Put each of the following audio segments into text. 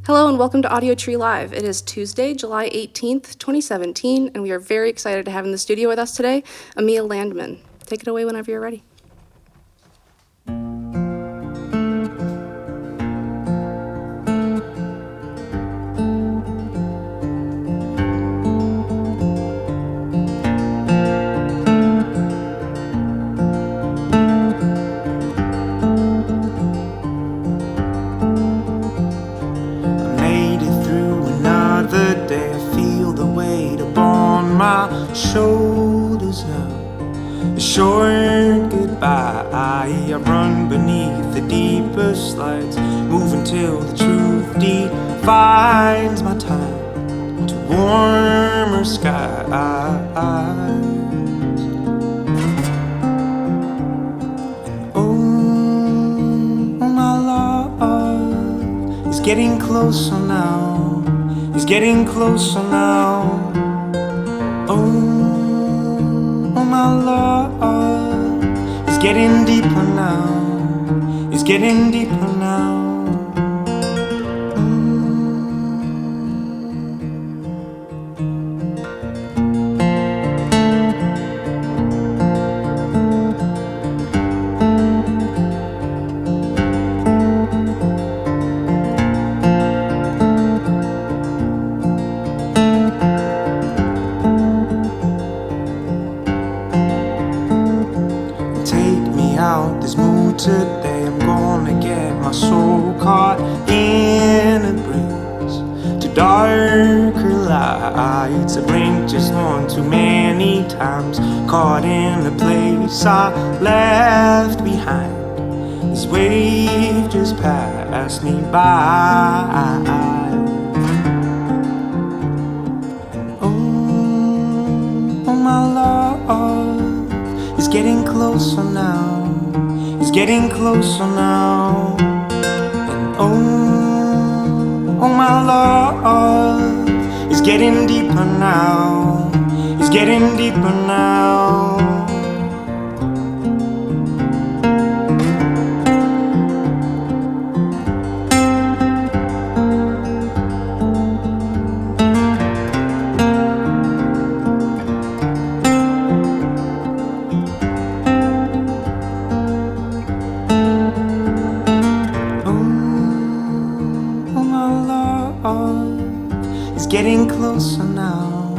Hello and welcome to Audiotree Live. It is Tuesday, July 18th, 2017, and we are very excited to have in the studio with us today, Emil Landman. Take it away whenever you're ready. Shoulders now, a short goodbye. I run beneath the deepest lights, move until the truth defines my time to warmer skies. Oh, my love is getting closer now, is getting closer now. Oh, my love is getting deeper now, is getting deeper now. Today I'm gonna get my soul caught in a breeze to darker lights. I blink just one too many times, caught in a place I left behind. This wave just passed me by. Oh, my love is getting closer now, it's getting closer now. And oh, my love is getting deeper now, it's getting deeper now. Getting closer now,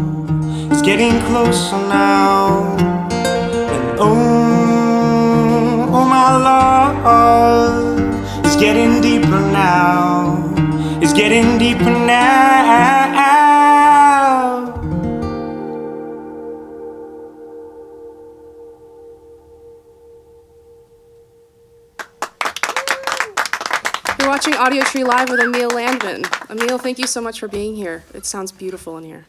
it's getting closer now. And oh, my love is getting deeper now, it's getting deeper now. You're watching Audiotree Live with Emil Landman. Emil, thank you so much for being here. It sounds beautiful in here.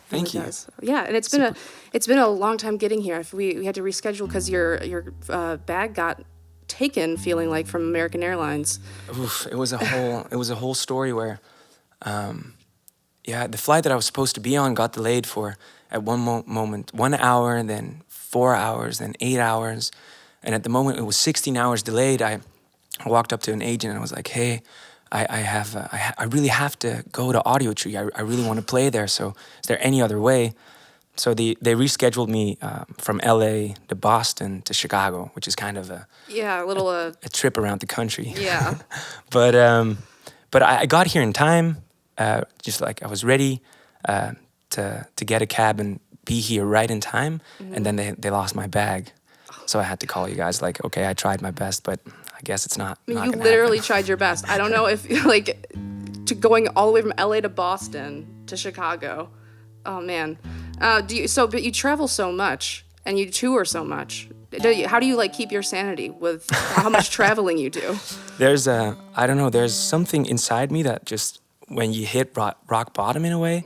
Thank you. Does. Yeah, and it's been a long time getting here. If we had to reschedule because your bag got taken, feeling like, from American Airlines. Oof, it was a whole story where, the flight that I was supposed to be on got delayed for at one moment 1 hour, then 4 hours, then 8 hours, and at the moment it was 16 hours delayed. I walked up to an agent and I was like, "Hey, I really have to go to Audiotree. I really want to play there. So is there any other way?" So they rescheduled me from LA to Boston to Chicago, which is kind of a trip around the country. Yeah. But I got here in time. Just like I was ready to get a cab and be here right in time. Mm-hmm. And then they lost my bag. So I had to call you guys like, okay, I tried my best, but I guess it's not. I mean, you literally tried your best. I don't know if to going all the way from LA to Boston to Chicago. Oh man. But you travel so much and you tour so much. How do you keep your sanity with how much traveling you do? There's something inside me that just, when you hit rock bottom in a way,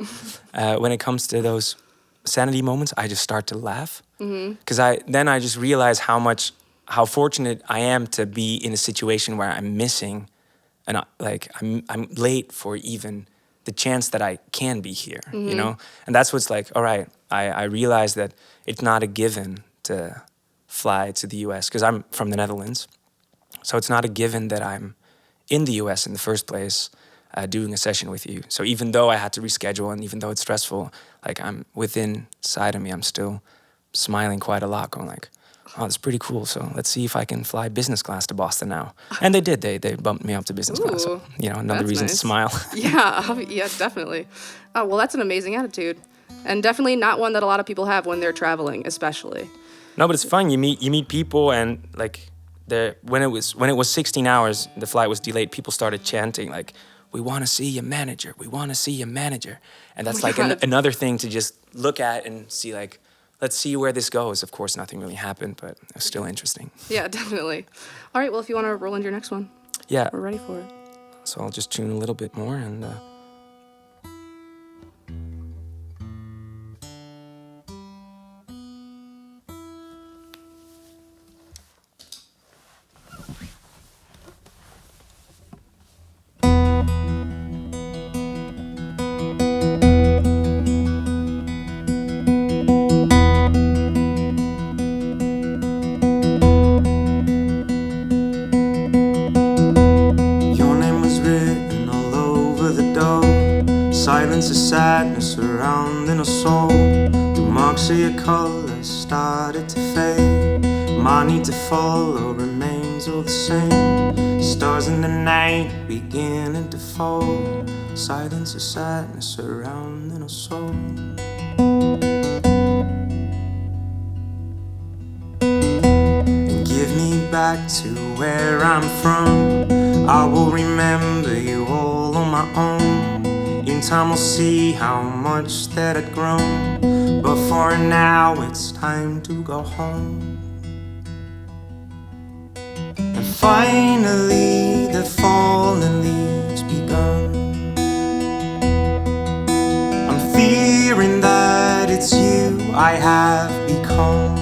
when it comes to those sanity moments, I just start to laugh. Because I just realize how fortunate I am to be in a situation where I'm missing, and I'm late for even the chance that I can be here, you know? And that's what's like, all right, I realize that it's not a given to fly to the US, because I'm from the Netherlands. So it's not a given that I'm in the US in the first place. doing a session with you. So even though I had to reschedule and even though it's stressful, like I'm within side of me, I'm still smiling quite a lot, going like, oh, that's pretty cool. So let's see if I can fly business class to Boston now. And they did. They bumped me up to business class. So, another reason to smile. Yeah, definitely. Oh, well, that's an amazing attitude. And definitely not one that a lot of people have when they're traveling, especially. No, but it's fun. You meet people, and like when it was 16 hours, the flight was delayed. People started chanting like, "We want to see your manager. We want to see your manager." And that's another thing to just look at and see like, let's see where this goes. Of course, nothing really happened, but it was still interesting. Yeah, definitely. All right, well, if you want to roll into your next one, yeah, we're ready for it. So I'll just tune a little bit more and. Silence of sadness surrounding us all. The marks of your colors started to fade. My need to follow remains all the same. Stars in the night beginning to fall. Silence of sadness surrounding us all. And give me back to where I'm from. I will remember you all on my own. In time we'll see how much that I'd grown. But for now it's time to go home. And finally the fallen leaves begun. I'm fearing that it's you I have become.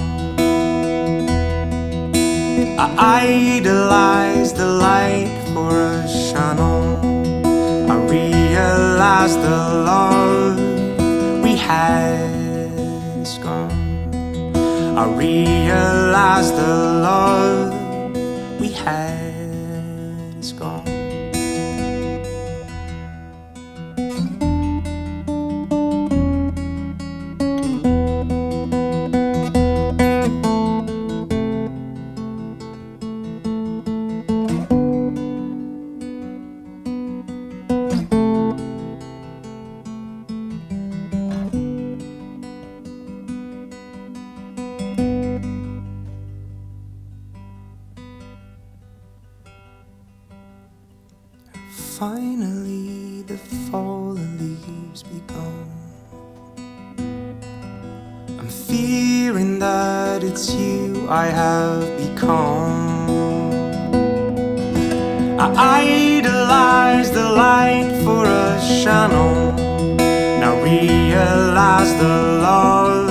I idolize the light for a shine on. I realize the love we had is gone. I realize the love we had is gone. Finally the fallen leaves begun. I'm fearing that it's you I have become. I idolize the light for a shine on. Now realize the love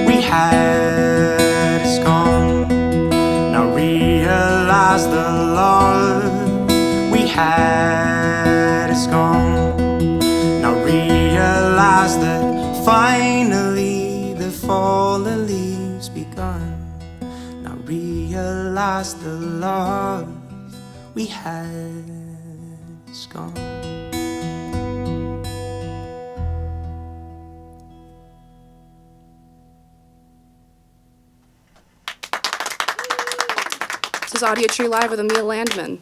we had is gone. Now realize the love we had is gone. Now realize that finally the fallen leaves begun. Now realize the love we had is gone. This is Audiotree Live with Emil Landman.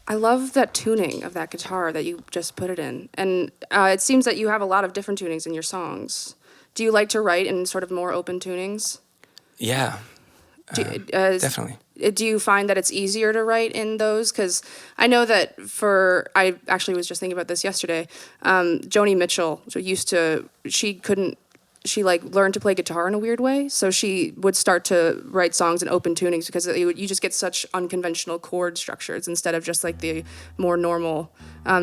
I love that tuning of that guitar that you just put it in. And it seems that you have a lot of different tunings in your songs. Do you like to write in sort of more open tunings? Yeah, definitely. Do you find that it's easier to write in those? Because I know that I actually was just thinking about this yesterday. Joni Mitchell she learned to play guitar in a weird way. So she would start to write songs in open tunings because you just get such unconventional chord structures instead of just like the more normal.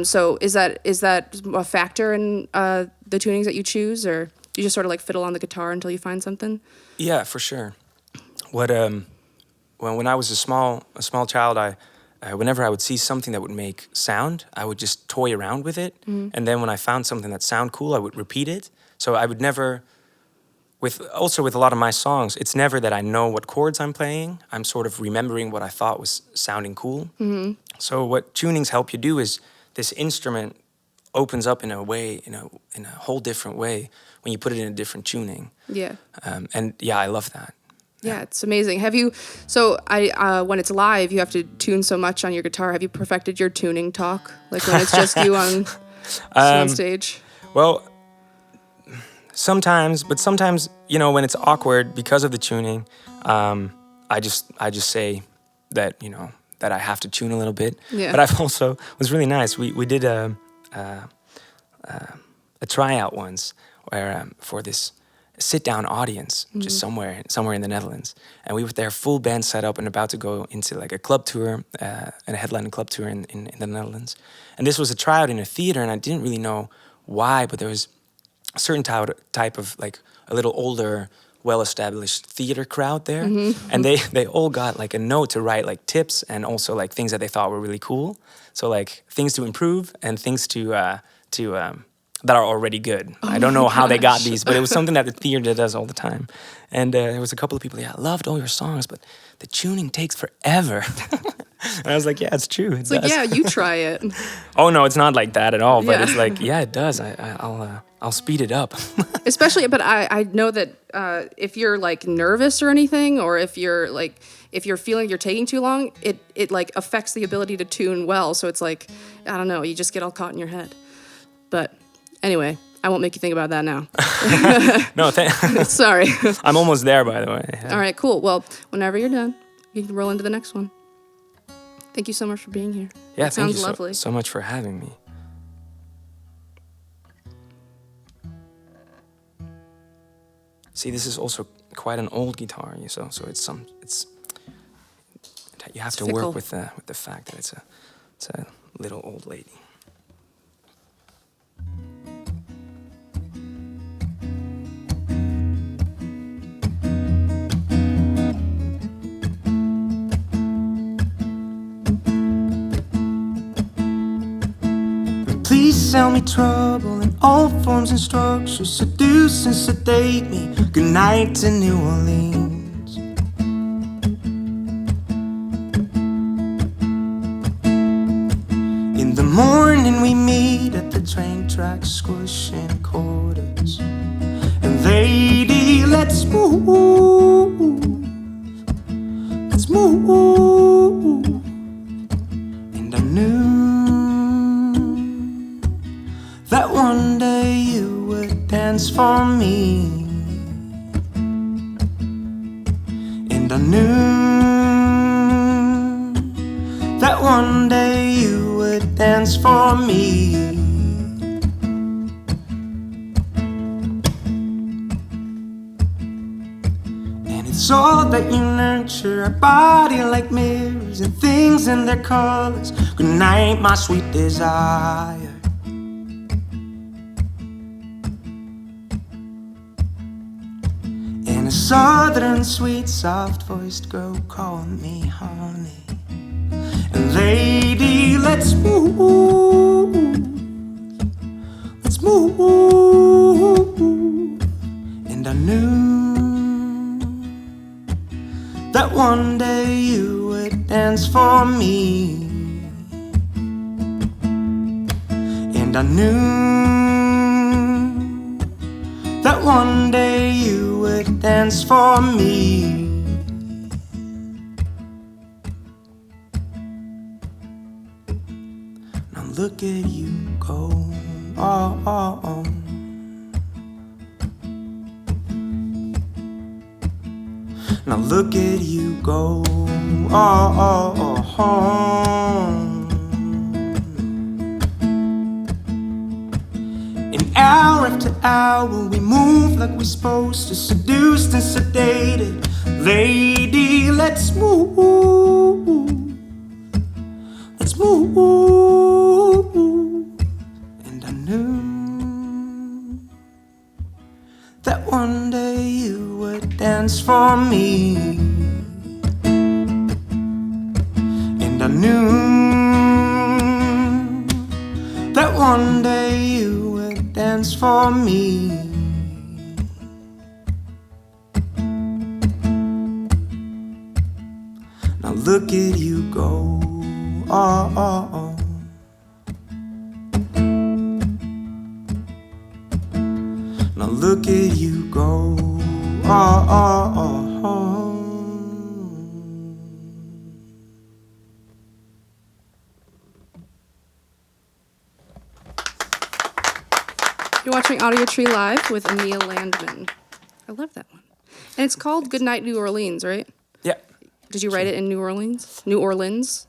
So is that a factor in the tunings that you choose, or do you just sort of like fiddle on the guitar until you find something? Yeah, for sure. When I was a small child, whenever I would see something that would make sound, I would just toy around with it. Mm-hmm. And then when I found something that sounded cool, I would repeat it. So I would never, with a lot of my songs, it's never that I know what chords I'm playing. I'm sort of remembering what I thought was sounding cool. Mm-hmm. So what tunings help you do is this instrument opens up in a way, in a whole different way when you put it in a different tuning. Yeah. And yeah, I love that. Yeah, it's amazing. Have you? So when it's live, you have to tune so much on your guitar. Have you perfected your tuning talk, like when it's just you on stage? Well, sometimes, but sometimes, when it's awkward because of the tuning, I just say that, that I have to tune a little bit. Yeah. But I've also, it was really nice. We did a tryout once where for this sit-down audience, just somewhere in the Netherlands, and we were there, full band set up, and about to go into like a club tour, and a headlining club tour in the Netherlands. And this was a tryout in a theater, and I didn't really know why, but there was a certain type of like a little older, well-established theater crowd there, and they all got like a note to write like tips and also like things that they thought were really cool. So like things to improve and things to that are already good. I don't know how they got these, but it was something that the theater does all the time. And there was a couple of people, I loved all your songs, but the tuning takes forever. And I was like, yeah, it's true. It's like, yeah, you try it. Oh no, it's not like that at all. But Yeah. it's like, yeah, it does. I'll speed it up. Especially, but I know that if you're like nervous or anything, or if you're feeling you're taking too long, it like affects the ability to tune well. So it's like, I don't know, you just get all caught in your head. But anyway, I won't make you think about that now. No, Sorry. I'm almost there, by the way. All right, cool. Well, whenever you're done, you can roll into the next one. Thank you so much for being here. Yeah, It thank sounds you lovely. so much for having me. See, this is also quite an old guitar, so you have to fickle. work with the fact that it's a little old lady. Please sell me trouble in all forms and structures, seduce and sedate me. Good night to New Orleans. In the morning we meet at the train tracks, squishing quarters. And lady, let's move. Let's move. And I knew that one day you would dance for me. And I knew that one day you would dance for me. And it's all that you nurture, our body like mirrors and things in their colors. Good night, my sweet desire. And a southern sweet soft-voiced girl called me honey. And lady, let's move. Let's move. And I knew that one day you would dance for me. And I knew that one day you would dance for me. Now look at you go. Oh, oh, oh. Now look at you go. Oh, oh, oh, oh. And hour after hour we move like we're supposed to, seduced and sedated. Lady, let's move. Let's move. And I knew that one day you would dance for me. And I knew that one day you would dance for me. Now look at you go. Oh, oh, oh. look at you go. Oh, oh, oh, oh. You're watching Audiotree Live with Emil Landman. I love that one. And it's called Goodnight New Orleans, right? Yeah. Did you write it in New Orleans? New Orleans?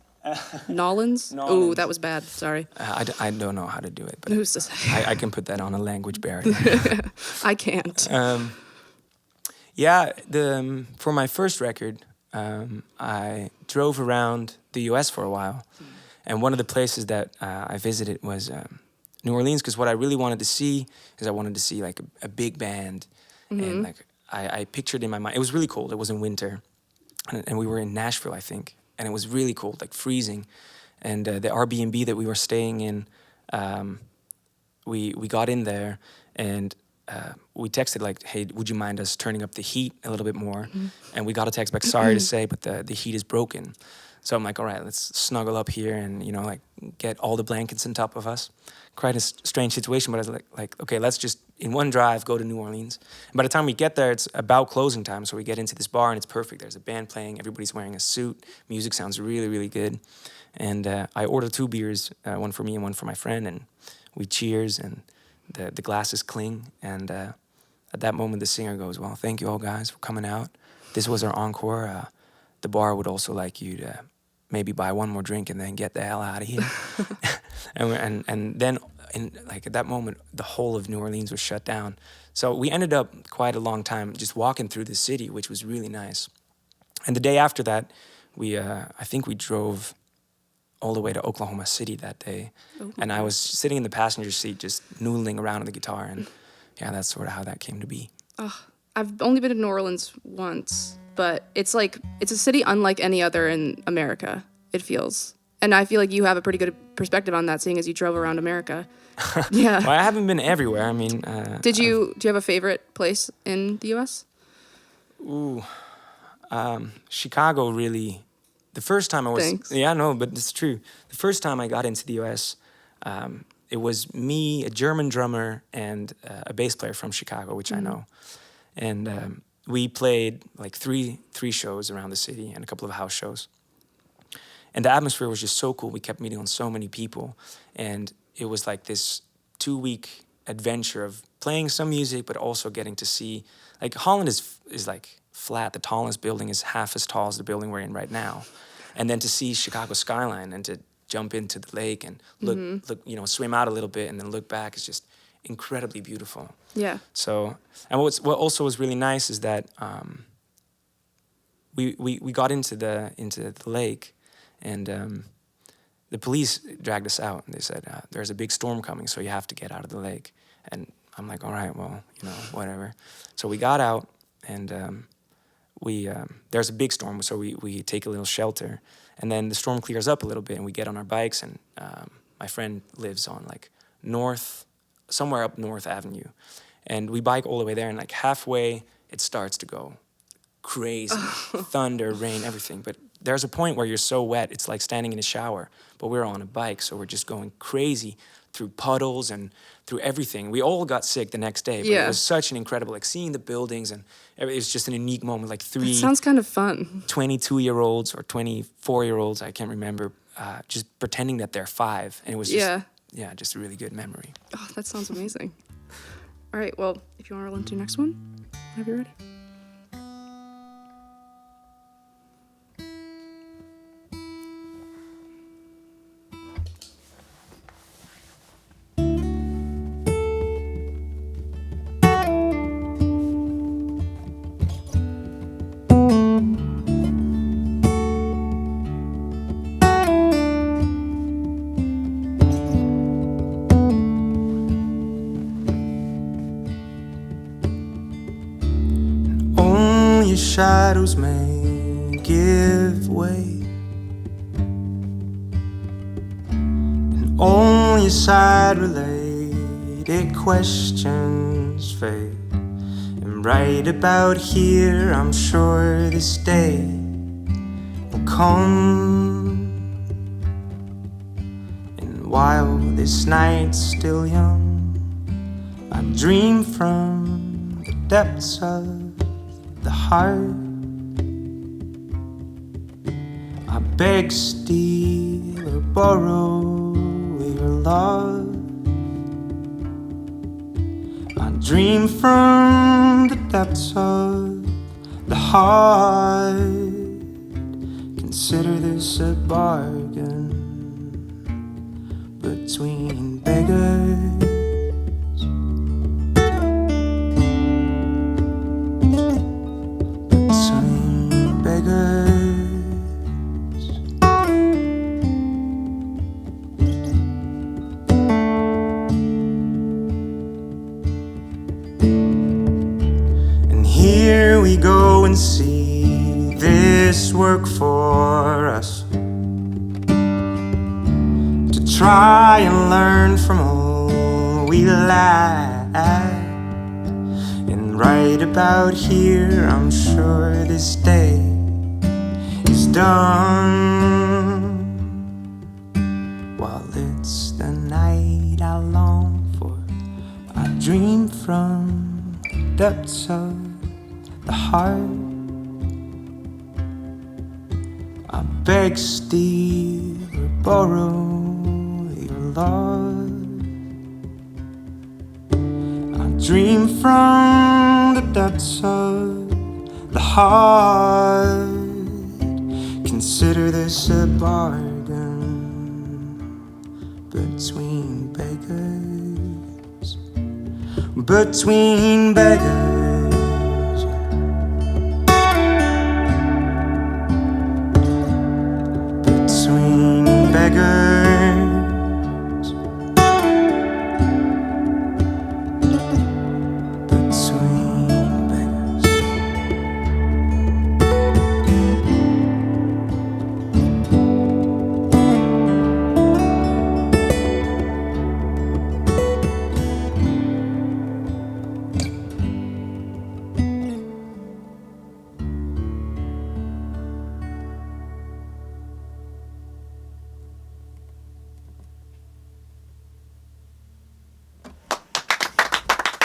Nolans? Oh, that was bad. Sorry. I don't know how to do it, but Who's to say? I can put that on a language barrier. I can't. Yeah, for my first record, I drove around the U.S. for a while, and one of the places that I visited was New Orleans, because what I really wanted to see is I wanted to see like a big band, and like I pictured in my mind, it was really cold. It was in winter, and we were in Nashville, I think, and it was really cold, like freezing, and the Airbnb that we were staying in, we got in there and. We texted like, hey, would you mind us turning up the heat a little bit more? And we got a text back, sorry to say, but the heat is broken. So I'm like, all right, let's snuggle up here and, you know, like get all the blankets on top of us. Quite a strange situation, but I was like, okay, let's just in one drive go to New Orleans. And by the time we get there, it's about closing time. So we get into this bar and it's perfect. There's a band playing, everybody's wearing a suit. Music sounds really, really good. And I ordered 2 beers, one for me and one for my friend, and we cheers and the glasses cling, and at that moment the singer goes, well, thank you all guys for coming out. This was our encore. The bar would also like you to maybe buy one more drink and then get the hell out of here. and then like at that moment the whole of New Orleans was shut down. So we ended up quite a long time just walking through the city, which was really nice. And the day after that, I think we drove all the way to Oklahoma City that day. And I was sitting in the passenger seat just noodling around on the guitar, and yeah, that's sort of how that came to be. I've only been to New Orleans once, but it's a city unlike any other in America, it feels. And I feel like you have a pretty good perspective on that, seeing as you drove around America. Yeah. Well, I haven't been everywhere. I mean... do you have a favorite place in the U.S.? Ooh. Chicago really... The first time I was... Thanks. Yeah, no, but it's true. The first time I got into the U.S., it was me, a German drummer, and a bass player from Chicago, which I know. And we played like three shows around the city and a couple of house shows. And the atmosphere was just so cool. We kept meeting on so many people. And it was like this 2-week adventure of playing some music, but also getting to see... Like, Holland is like flat. The tallest building is half as tall as the building we're in right now. And then to see Chicago skyline and to jump into the lake and look, you know, swim out a little bit and then look back is just incredibly beautiful. Yeah. So, and what also was really nice is that we got into the lake, and the police dragged us out, and they said there's a big storm coming, so you have to get out of the lake. And I'm like, all right, well, you know, whatever. So we got out, and there's a big storm, so we take a little shelter, and then the storm clears up a little bit, and we get on our bikes, and my friend lives on like somewhere up North Avenue, and we bike all the way there, and like halfway it starts to go crazy, thunder, rain, everything. But there's a point where you're so wet, it's like standing in a shower, but we're on a bike, so we're just going crazy through puddles and through everything. We all got sick the next day, but it was such an incredible, like seeing the buildings, and it was just an unique moment, like It sounds kind of fun. 22-year-olds or 24-year-olds, I can't remember, just pretending that they're 5. And it was just, just a really good memory. Oh, that sounds amazing. All right, well, if you want to roll into the next one, whenever you're ready. Shadows may give way, and only side related questions fade. And right about here, I'm sure this day will come. And while this night's still young, I dream from depths of the heart. I beg, steal, or borrow your love. I dream from the depths of the heart. Consider this a bargain between beggars. Between beggars. Here we go and see this work for us, to try and learn from all we lack. And right about here, I'm sure this day is done. While it's the night I long for, I dream from the depths of the heart. I beg, steal, or borrow your love. I dream from the depths of the heart. Consider this a bargain between beggars. Between beggars. Beggars. Between beggars.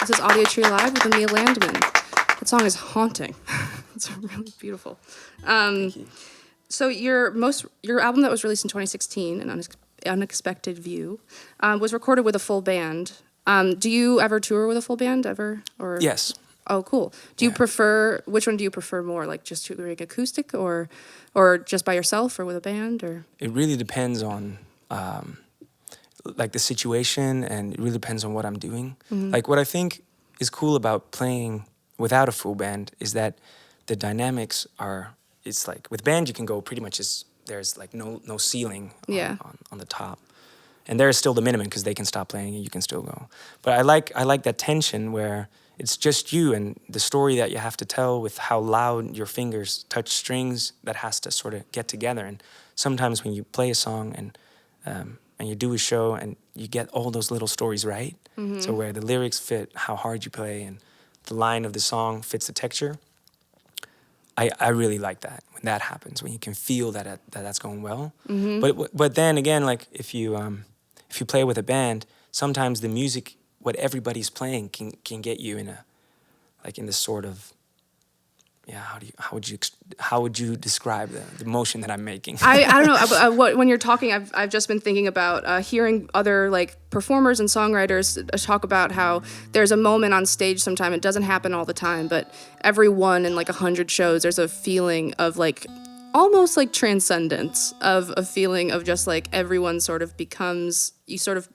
This is Audiotree Live with Emil Landman. That song is haunting. It's really beautiful. So your album that was released in 2016, An Unexpected View, was recorded with a full band. Do you ever tour with a full band ever? Or Yes. Oh, cool. Do you prefer, which one do you prefer more, like just touring acoustic or just by yourself or with a band? Or It really depends on like the situation, and it really depends on what I'm doing. Like what I think is cool about playing without a full band is that the dynamics are, it's like with band you can go pretty much as, there's like no ceiling on the top. And there's still the minimum because they can stop playing and you can still go. But I like that tension where it's just you and the story that you have to tell with how loud your fingers touch strings that has to sort of get together. And sometimes when you play a song and you do a show and you get all those little stories right, so where the lyrics fit how hard you play and the line of the song fits the texture, I really like that when that happens, when you can feel that that's going well. But then again, like if you play with a band, sometimes the music, what everybody's playing, can get you in this sort of, how would you describe the motion that I'm making? I don't know. When you're talking, I've just been thinking about hearing other like performers and songwriters talk about how there's a moment on stage sometime. It doesn't happen all the time, but every one in like 100 shows, there's a feeling of like almost like transcendence, of a feeling of just like everyone sort of becomes, you sort of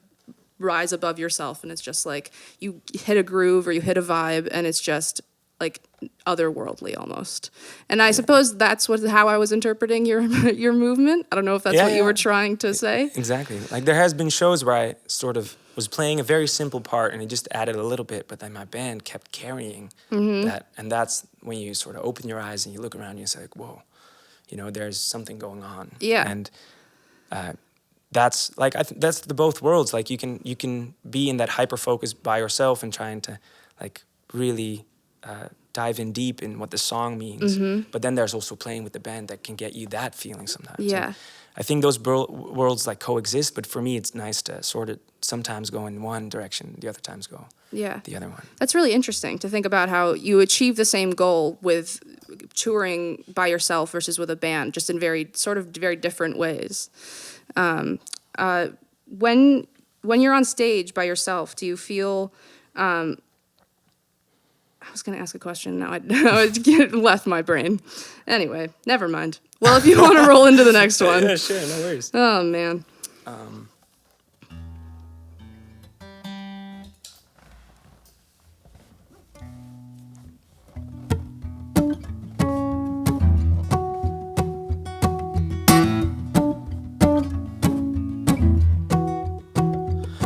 rise above yourself, and it's just like you hit a groove or you hit a vibe, and it's just like otherworldly almost. And I suppose that's how I was interpreting your movement. I don't know if that's what you were trying to say. Exactly. Like there has been shows where I sort of was playing a very simple part and it just added a little bit, but then my band kept carrying that. And that's when you sort of open your eyes and you look around and you say like, whoa, there's something going on. Yeah. And that's like, that's the both worlds. Like you can be in that hyper focus by yourself and trying to like really dive in deep in what the song means. But then there's also playing with the band that can get you that feeling sometimes. Yeah. I think those worlds like coexist, but for me, it's nice to sort of sometimes go in one direction, the other times go the other one. That's really interesting to think about how you achieve the same goal with touring by yourself versus with a band, just in very different ways. When you're on stage by yourself, do you feel? I was going to ask a question. Now it left my brain. Anyway, never mind. Well, if you want to roll into the next one. Yeah, sure, no worries. Oh man.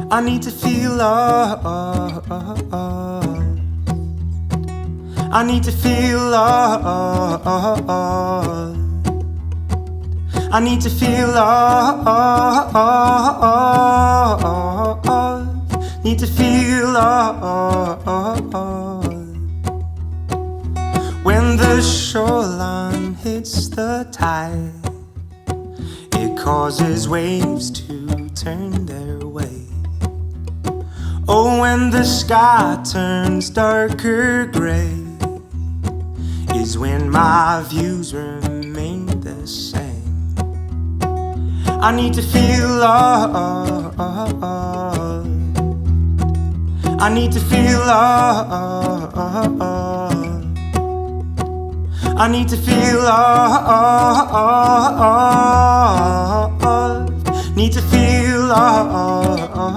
I need to feel love. I need to feel love. I need to feel love. Need to feel love. When the shoreline hits the tide, it causes waves to turn their way. Oh, when the sky turns darker gray, is when my views remain the same. I need to feel love. I need to feel love. I need to feel love. Need to feel love.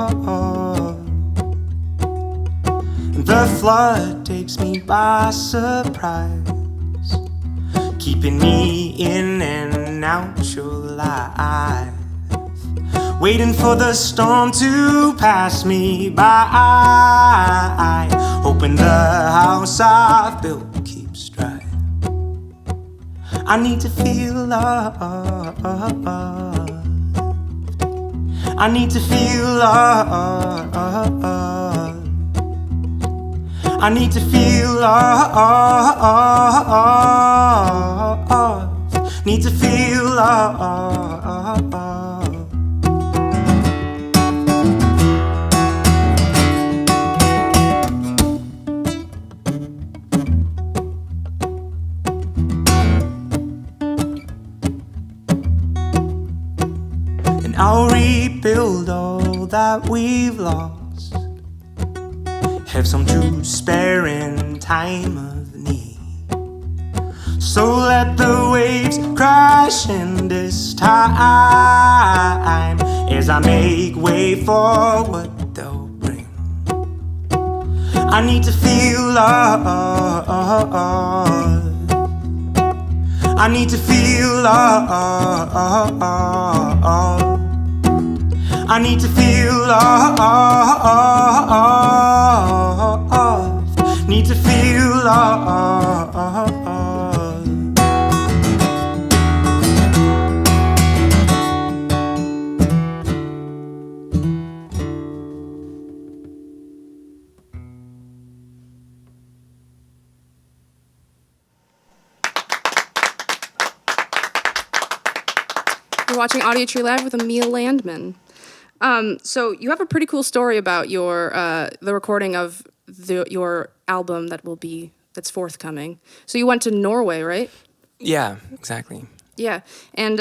The flood takes me by surprise, keeping me in and out your life, waiting for the storm to pass me by, hoping the house I've built keeps dry. I need to feel love. I need to feel love. I need to feel love. Need to feel love. And I'll rebuild all that we've lost, have some to spare in time of need. So let the waves crash in this time, as I make way for what they'll bring. I need to feel love. I need to feel love. I need to feel love. Need to feel love. You're watching Audiotree Live with Emil Landman. So you have a pretty cool story about your the recording of your album that's forthcoming. So you went to Norway, right? Yeah, exactly. Yeah, and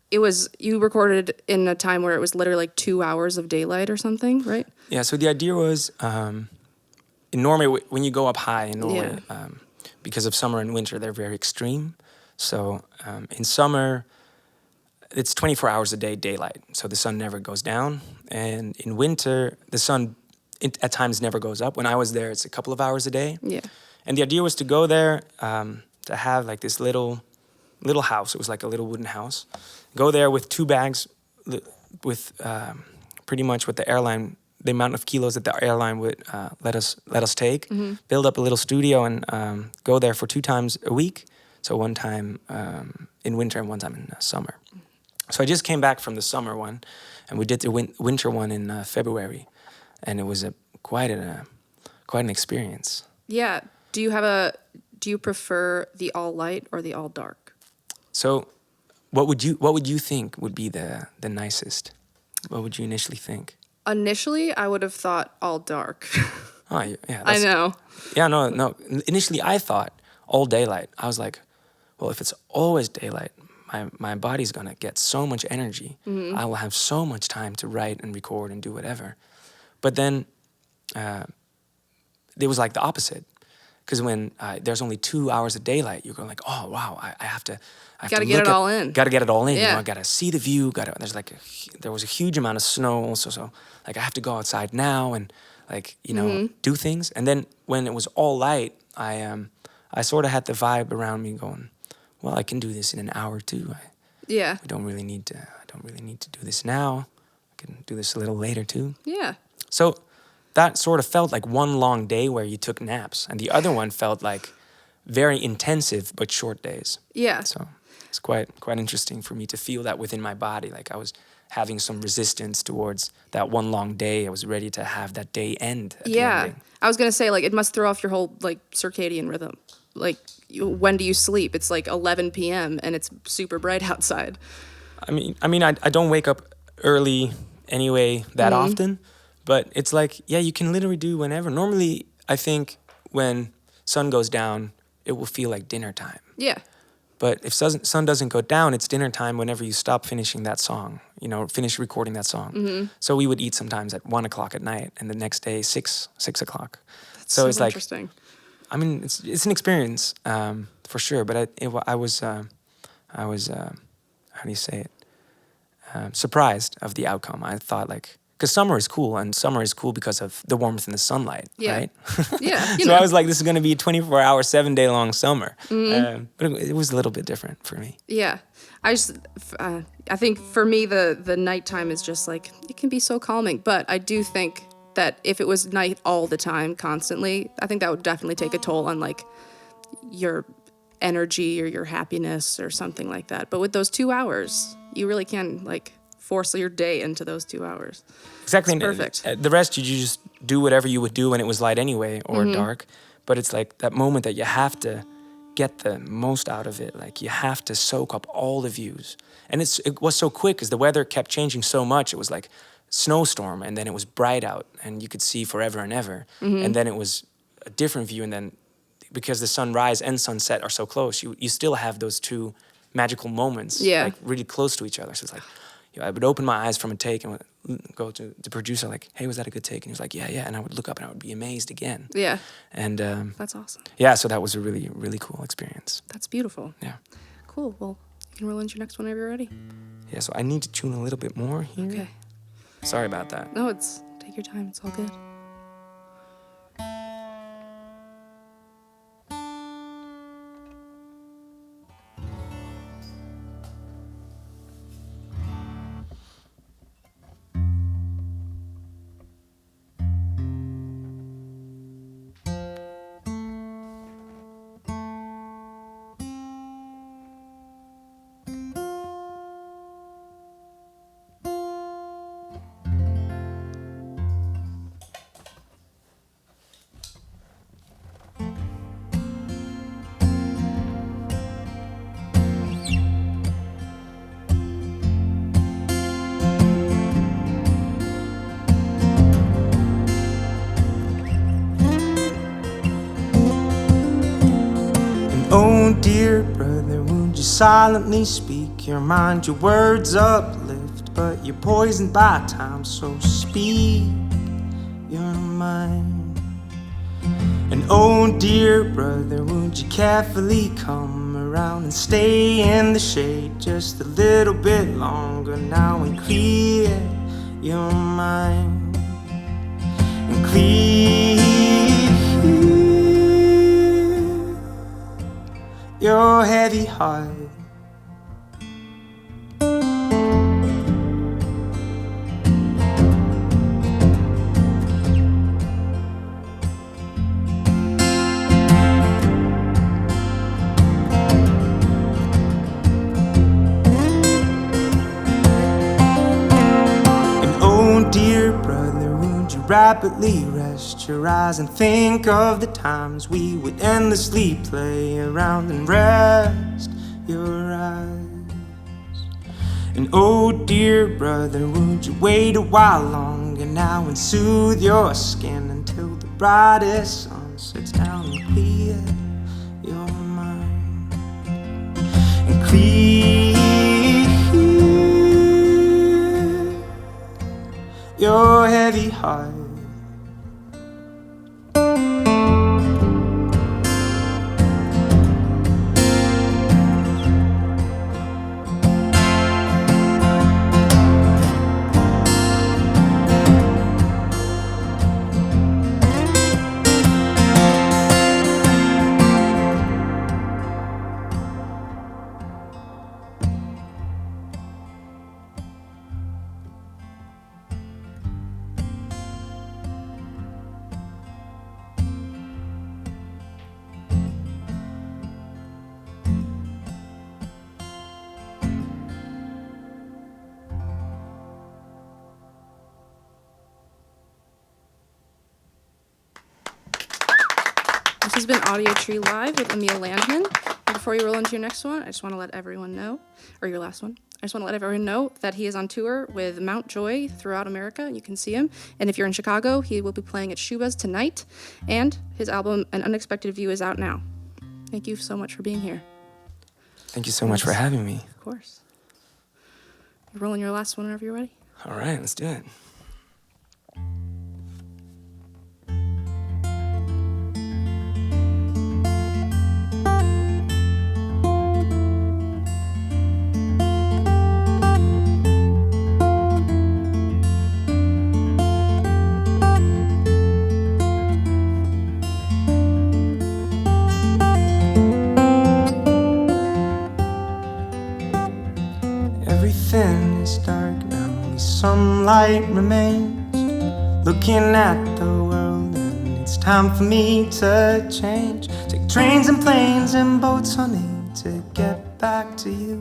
you recorded in a time where it was literally like 2 hours of daylight or something, right? Yeah. So the idea was in Norway, when you go up high in Norway, because of summer and winter, they're very extreme. So in summer, it's 24 hours a day daylight, so the sun never goes down. And in winter, the sun at times never goes up. When I was there, it's a couple of hours a day. Yeah. And the idea was to go there to have like this little house. It was like a little wooden house. Go there with 2 bags, with pretty much what the amount of kilos that the airline would let us take. Mm-hmm. Build up a little studio and go there for 2 times a week. So one time in winter and one time in summer. So I just came back from the summer one, and we did the winter one in February, and it was quite an experience. Yeah. Do you prefer the all light or the all dark? So What would you think would be the nicest? What would you initially think? Initially, I would have thought all dark. Oh yeah, I know. Yeah, no. Initially, I thought all daylight. I was like, well, if it's always daylight, my body's gonna get so much energy. I will have so much time to write and record and do whatever. But then it was like the opposite. Because when there's only 2 hours of daylight, you're going like, oh wow, I have to. Gotta get it all in. Gotta get it all in. Yeah. You know, I gotta see the view. There was a huge amount of snow also, so like I have to go outside now and like do things. And then when it was all light, I sort of had the vibe around me going, well, I can do this in an hour too. Yeah. I don't really need to do this now. I can do this a little later too. Yeah. So that sort of felt like one long day where you took naps, and the other one felt like very intensive but short days. Yeah. So it's quite interesting for me to feel that within my body. Like I was having some resistance towards that one long day. I was ready to have that day end. At the ending. I was gonna say, like, it must throw off your whole like circadian rhythm. Like, when do you sleep? It's like 11 p.m. and it's super bright outside. I don't wake up early anyway that often, but it's like, yeah, you can literally do whenever. Normally, I think when sun goes down, it will feel like dinner time. Yeah. But if sun doesn't go down, it's dinner time whenever you stop finishing that song, finish recording that song. So we would eat sometimes at 1 o'clock at night, and the next day, 6 o'clock. That's so it's like, interesting. It's an experience for sure. But I was how do you say it? Surprised of the outcome. I thought because summer is cool, and summer is cool because of the warmth and the sunlight, right? Yeah. So I was like, this is going to be a 24-hour, 7-day long summer. But it was a little bit different for me. Yeah. I think for me, the nighttime is just like, it can be so calming. But I do think that if it was night all the time, constantly, I think that would definitely take a toll on like your energy or your happiness or something like that. But with those 2 hours, you really can like force your day into those 2 hours. Exactly. It's perfect. The rest, you just do whatever you would do when it was light anyway or dark. But it's like that moment that you have to get the most out of it. Like you have to soak up all the views. And it was so quick because the weather kept changing so much. It was like snowstorm, and then it was bright out and you could see forever and ever. And then it was a different view, and then because the sunrise and sunset are so close, you still have those two magical moments like really close to each other. So it's like I would open my eyes from a take and would go to the producer like, hey, was that a good take? And he was like, yeah. And I would look up and I would be amazed again. Yeah. And that's awesome. Yeah, so that was a really, really cool experience. That's beautiful. Yeah. Cool. Well, you can roll into your next one whenever you're ready. Yeah, so I need to tune a little bit more here. Okay. Sorry about that. No, take your time. It's all good. Oh dear brother, would you silently speak your mind? Your words uplift, but you're poisoned by time, so speak your mind. And oh dear brother, would you carefully come around and stay in the shade just a little bit longer now and clear your mind and clear your heavy heart. And oh dear brother, would you rapidly rest your eyes and think of the times we would endlessly play around and rest your eyes. And oh dear brother, would you wait a while longer now and soothe your skin until the brightest sun sets down and clear your mind and clear your heavy heart. This has been Audiotree Live with Emil Landman. And before you roll into your next one, I just want to let everyone know, or your last one, I just want to let everyone know that he is on tour with Mount Joy throughout America. You can see him. And if you're in Chicago, he will be playing at Shuba's tonight. And his album, An Unexpected View, is out now. Thank you so much for being here. Thank you so much for having me. Of course. You're rolling your last one whenever you're ready. All right, let's do it. Everything is dark now, only some light remains. Looking at the world, and it's time for me to change. Take trains and planes and boats, honey, to get back to you.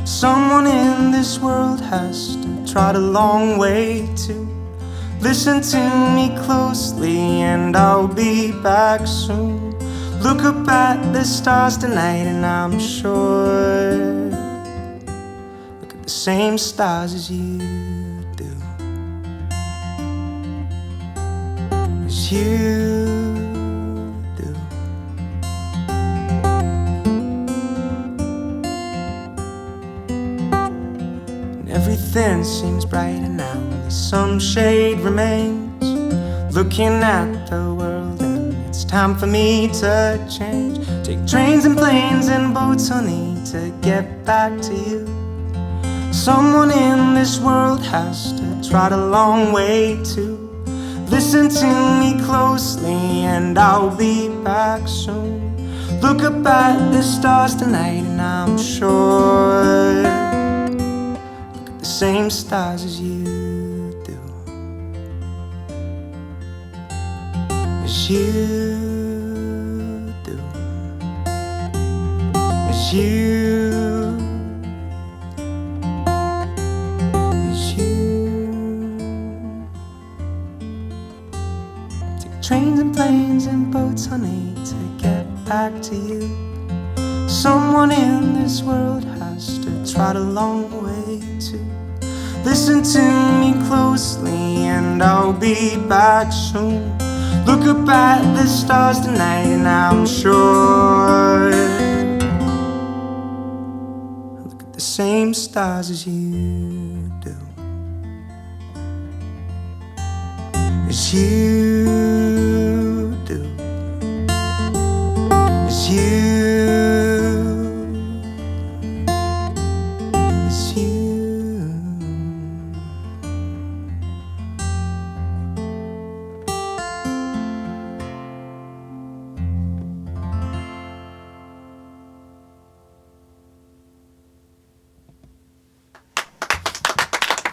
Someone in this world has to trot a long way too. Listen to me closely and I'll be back soon. Look up at the stars tonight and I'm sure the same stars as you do, as you do. And everything seems brighter now, only some shade remains. Looking at the world and it's time for me to change. Take trains and planes and boats, honey, to get back to you. Someone in this world has to trot a long way too. Listen to me closely and I'll be back soon. Look up at the stars tonight and I'm sure look at the same stars as you do, as you do, as you. Trains and planes and boats, honey, to get back to you. Someone in this world has to trot a long way too. Listen to me closely and I'll be back soon. Look up at the stars tonight and I'm sure look at the same stars as you do, as you do, as you, as you.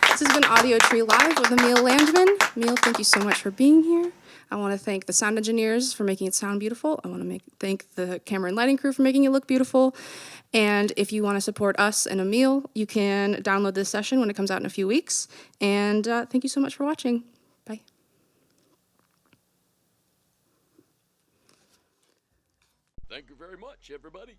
This has been Audiotree Live with Emil Landman. Emil, thank you so much for being here. I want to thank the sound engineers for making it sound beautiful. I want to thank the camera and lighting crew for making it look beautiful. And if you want to support us and Emil, you can download this session when it comes out in a few weeks. And thank you so much for watching. Bye. Thank you very much, everybody.